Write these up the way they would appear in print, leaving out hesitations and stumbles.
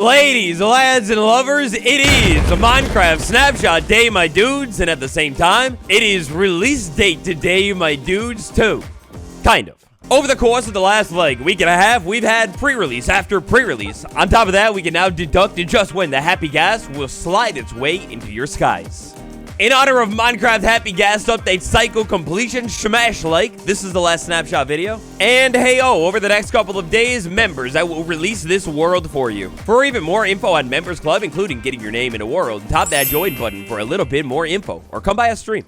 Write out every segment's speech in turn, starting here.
Ladies, lads, and lovers, it is a Minecraft Snapshot Day, my dudes, and at the same time, it is release date today, my dudes, too. Kind of. Over the course of the last, week and a half, we've had pre-release after pre-release. On top of that, we can now deduct just when the Happy Ghast will slide its way into your skies. In honor of Minecraft Happy Ghast update cycle completion, smash like, this is the last snapshot video. And hey over the next couple of days, members, I will release this world for you. For even more info on Members Club, including getting your name in a world, tap that join button for a little bit more info, or come by a stream.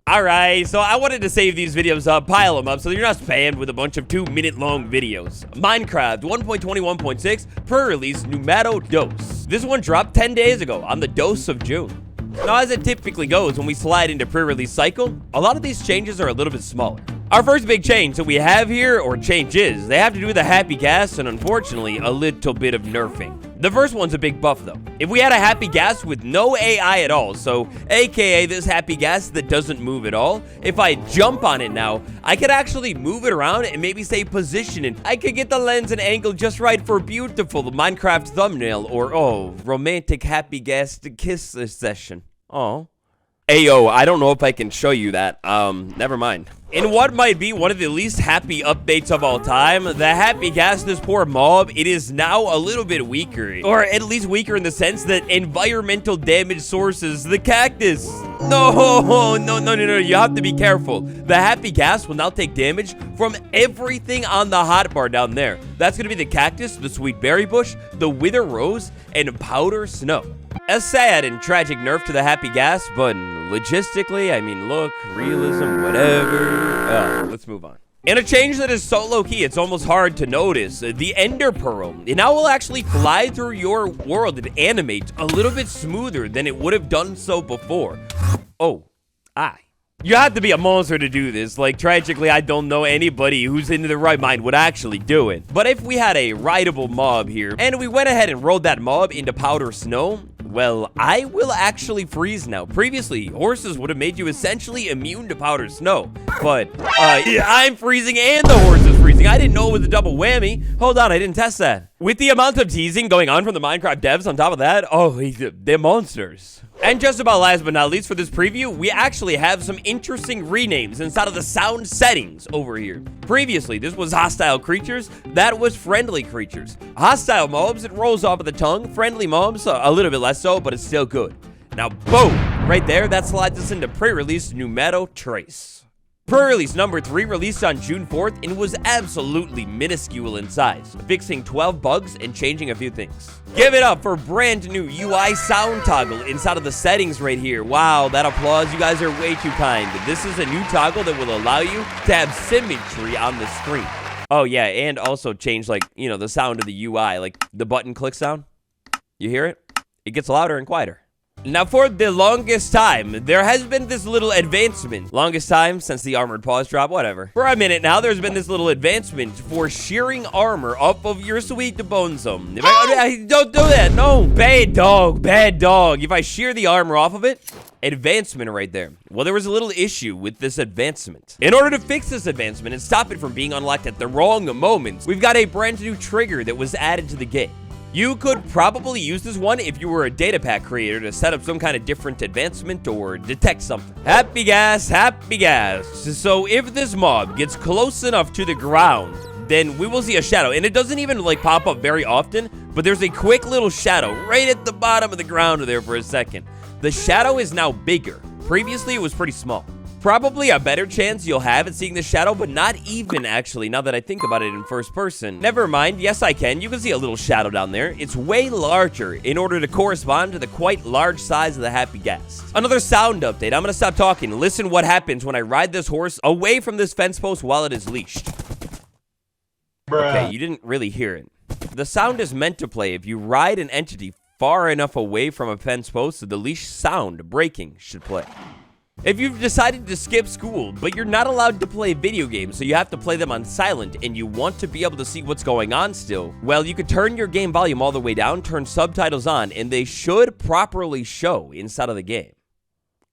Alright, so I wanted to save these videos up, pile them up, so you're not spammed with a bunch of 2-minute-long videos. Minecraft 1.21.6 pre-release Numero Dos. This one dropped 10 days ago on the Dos of June. Now, as it typically goes when we slide into pre-release cycle, a lot of these changes are a little bit smaller. Our first big change that we have here, or changes, they have to do with the Happy Ghast and unfortunately a little bit of nerfing. The first one's a big buff though. If we had a Happy Ghast with no AI at all, so aka this Happy Ghast that doesn't move at all, if I jump on it now, I could actually move it around and maybe stay positioned, and I could get the lens and angle just right for a beautiful Minecraft thumbnail or, oh, romantic Happy Ghast kiss session. Oh. Ayo, I don't know if I can show you that. Never mind. In what might be one of the least happy updates of all time, the Happy Ghast, this poor mob, it is now a little bit weaker. Or at least weaker in the sense that environmental damage sources, the cactus. No, you have to be careful. The Happy Ghast will now take damage from everything on the hotbar down there. That's gonna be the cactus, the sweet berry bush, the wither rose, and powder snow. A sad and tragic nerf to the Happy Ghast, but logistically, I mean, look, realism, whatever. Let's move on. And a change that is so low-key, it's almost hard to notice. The Ender Pearl. It now will actually fly through your world and animate a little bit smoother than it would have done so before. Oh, you have to be a monster to do this. Tragically, I don't know anybody who's in their right mind would actually do it. But if we had a rideable mob here, and we went ahead and rolled that mob into powder snow, well, I will actually freeze now. Previously, horses would have made you essentially immune to powder snow. But, I'm freezing and the horse is freezing. I didn't know it was a double whammy. Hold on, I didn't test that. With the amount of teasing going on from the Minecraft devs on top of that, oh, they're monsters. And just about last but not least for this preview, we actually have some interesting renames inside of the sound settings over here. Previously, this was hostile creatures, that was friendly creatures. Hostile mobs, it rolls off of the tongue. Friendly mobs, a little bit less so, but it's still good. Now, boom, right there, that slides us into pre-release Numero Tres. Pre-release number 3 released on June 4th and was absolutely minuscule in size, fixing 12 bugs and changing a few things. Give it up for brand new UI sound toggle inside of the settings right here. Wow, that applause, you guys are way too kind. This is a new toggle that will allow you to have symmetry on the screen. Oh yeah, and also change the sound of the UI, the button click sound. You hear it? It gets louder and quieter. Now, for the longest time, there has been this little advancement. Longest time since the armored pause drop, whatever. For a minute now, there's been this little advancement for shearing armor off of your sweet bonesome. Don't do that, no. Bad dog, bad dog. If I shear the armor off of it, advancement right there. Well, there was a little issue with this advancement. In order to fix this advancement and stop it from being unlocked at the wrong moments, we've got a brand new trigger that was added to the game. You could probably use this one if you were a data pack creator to set up some kind of different advancement or detect something. Happy Ghast, Happy Ghast. So if this mob gets close enough to the ground, then we will see a shadow. And it doesn't even pop up very often, but there's a quick little shadow right at the bottom of the ground there for a second. The shadow is now bigger. Previously, it was pretty small. Probably a better chance you'll have at seeing the shadow, but not even actually, now that I think about it in first person. Never mind, yes I can. You can see a little shadow down there. It's way larger in order to correspond to the quite large size of the Happy Ghast. Another sound update. I'm gonna stop talking. Listen what happens when I ride this horse away from this fence post while it is leashed. Bruh. Okay, you didn't really hear it. The sound is meant to play if you ride an entity far enough away from a fence post, so the leash sound breaking should play. If you've decided to skip school, but you're not allowed to play video games, so you have to play them on silent, and you want to be able to see what's going on still, well, you could turn your game volume all the way down, turn subtitles on, and they should properly show inside of the game.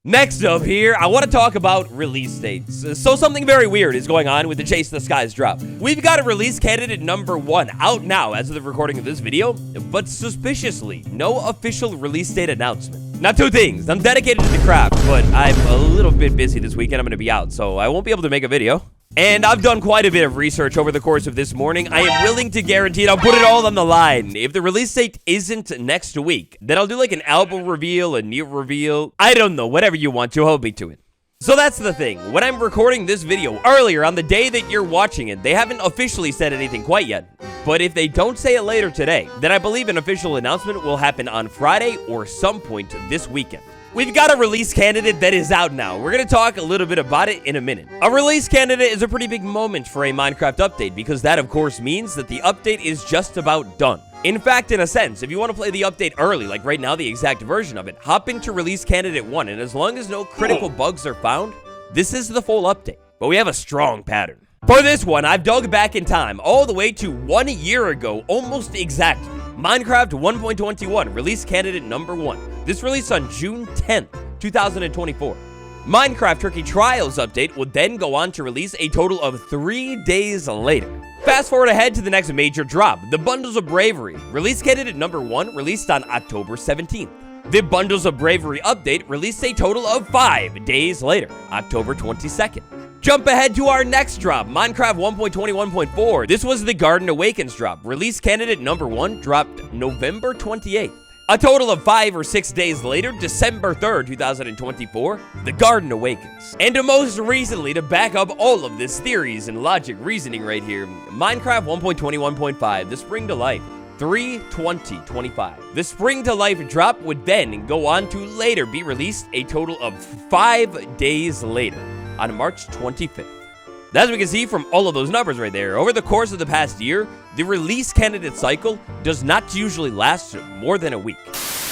Next up here, I want to talk about release dates. So something very weird is going on with the Chase the Skies drop. We've got a release candidate number 1 out now as of the recording of this video, but suspiciously, no official release date announcement. Now, 2 things. I'm dedicated to the craft, but I'm a little bit busy this weekend. I'm going to be out, so I won't be able to make a video. And I've done quite a bit of research over the course of this morning. I am willing to guarantee it. I'll put it all on the line. If the release date isn't next week, then I'll do like an album reveal, a new reveal. I don't know, whatever you want to, hold me to it. So that's the thing. When I'm recording this video earlier on the day that you're watching it, they haven't officially said anything quite yet. But if they don't say it later today, then I believe an official announcement will happen on Friday or some point this weekend. We've got a release candidate that is out now. We're going to talk a little bit about it in a minute. A release candidate is a pretty big moment for a Minecraft update because that, of course, means that the update is just about done. In fact, in a sense, if you want to play the update early, like right now, the exact version of it, hop into release candidate 1, and as long as no critical bugs are found, this is the full update. But we have a strong pattern. For this one, I've dug back in time all the way to 1 year ago, almost exactly. Minecraft 1.21, release candidate number 1. This released on June 10th, 2024. Minecraft Turkey Trials update would then go on to release a total of 3 days later. Fast forward ahead to the next major drop, the Bundles of Bravery, release candidate number 1, released on October 17th. The Bundles of Bravery update released a total of 5 days later, October 22nd. Jump ahead to our next drop, Minecraft 1.21.4. This was the Garden Awakens drop. Release candidate number 1 dropped November 28th. A total of 5 or 6 days later, December 3rd, 2024, the Garden Awakens. And most recently, to back up all of this theories and logic reasoning right here, Minecraft 1.21.5, the Spring to Life. 3/20/25. The Spring to Life drop would then go on to later be released a total of 5 days later, on March 25th. As we can see from all of those numbers right there, over the course of the past year, the release candidate cycle does not usually last more than a week.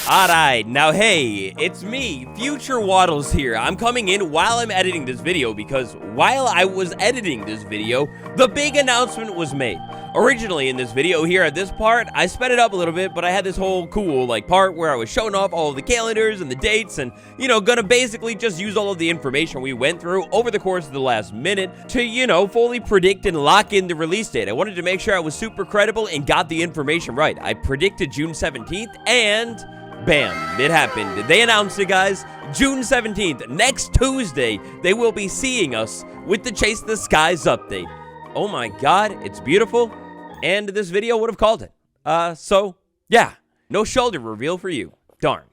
Alright, now hey, it's me, Future Wattles here. I'm coming in while I'm editing this video because while I was editing this video, the big announcement was made. Originally in this video here at this part, I sped it up a little bit, but I had this whole cool part where I was showing off all of the calendars and the dates and, gonna basically just use all of the information we went through over the course of the last minute to, fully predict and lock in the release date. I wanted to make sure I was super credible and got the information right. I predicted June 17th and bam, it happened. They announced it, guys. June 17th, next Tuesday, they will be seeing us with the Chase the Skies update. Oh my god, it's beautiful. And this video would have called it. So, yeah, no shoulder reveal for you. Darn.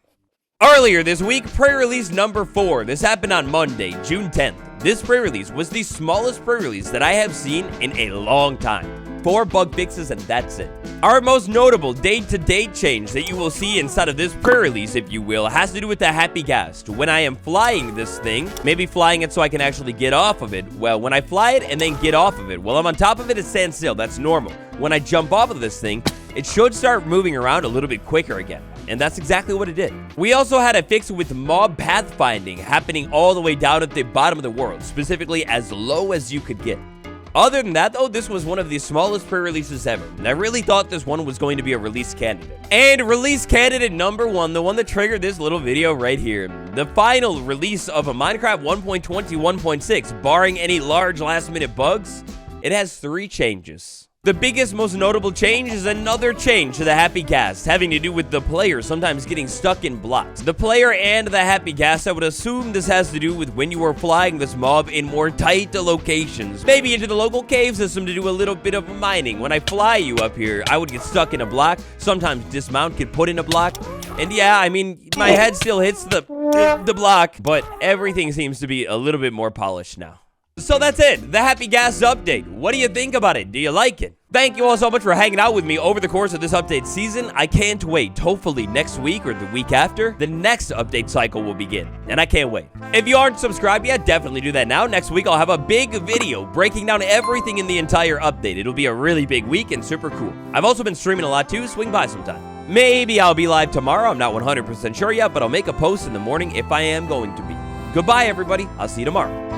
Earlier this week, pre-release number 4. This happened on Monday, June 10th. This pre-release was the smallest pre-release that I have seen in a long time. 4 bug fixes and that's it. Our most notable day-to-day change that you will see inside of this pre-release, if you will, has to do with the Happy Ghast. When I am flying this thing, maybe flying it so I can actually get off of it, well, when I fly it and then get off of it, while I'm on top of it, it stands still. That's normal. When I jump off of this thing, it should start moving around a little bit quicker again. And that's exactly what it did. We also had a fix with mob pathfinding happening all the way down at the bottom of the world, specifically as low as you could get. Other than that, though, this was one of the smallest pre-releases ever, and I really thought this one was going to be a release candidate. And release candidate number 1, the one that triggered this little video right here, the final release of a Minecraft 1.21.6, barring any large last-minute bugs, it has 3 changes. The biggest, most notable change is another change to the Happy Ghast, having to do with the player sometimes getting stuck in blocks. The player and the Happy Ghast, I would assume this has to do with when you are flying this mob in more tight locations. Maybe into the local cave system to do a little bit of mining. When I fly you up here, I would get stuck in a block. Sometimes dismount, get put in a block. And yeah, I mean, my head still hits the block, but everything seems to be a little bit more polished now. So that's it, the Happy Ghast update. What do you think about it? Do you like it? Thank you all so much for hanging out with me over the course of this update season. I can't wait. Hopefully next week or the week after, the next update cycle will begin. And I can't wait. If you aren't subscribed yet, definitely do that now. Next week, I'll have a big video breaking down everything in the entire update. It'll be a really big week and super cool. I've also been streaming a lot too. Swing by sometime. Maybe I'll be live tomorrow. I'm not 100% sure yet, but I'll make a post in the morning if I am going to be. Goodbye, everybody. I'll see you tomorrow.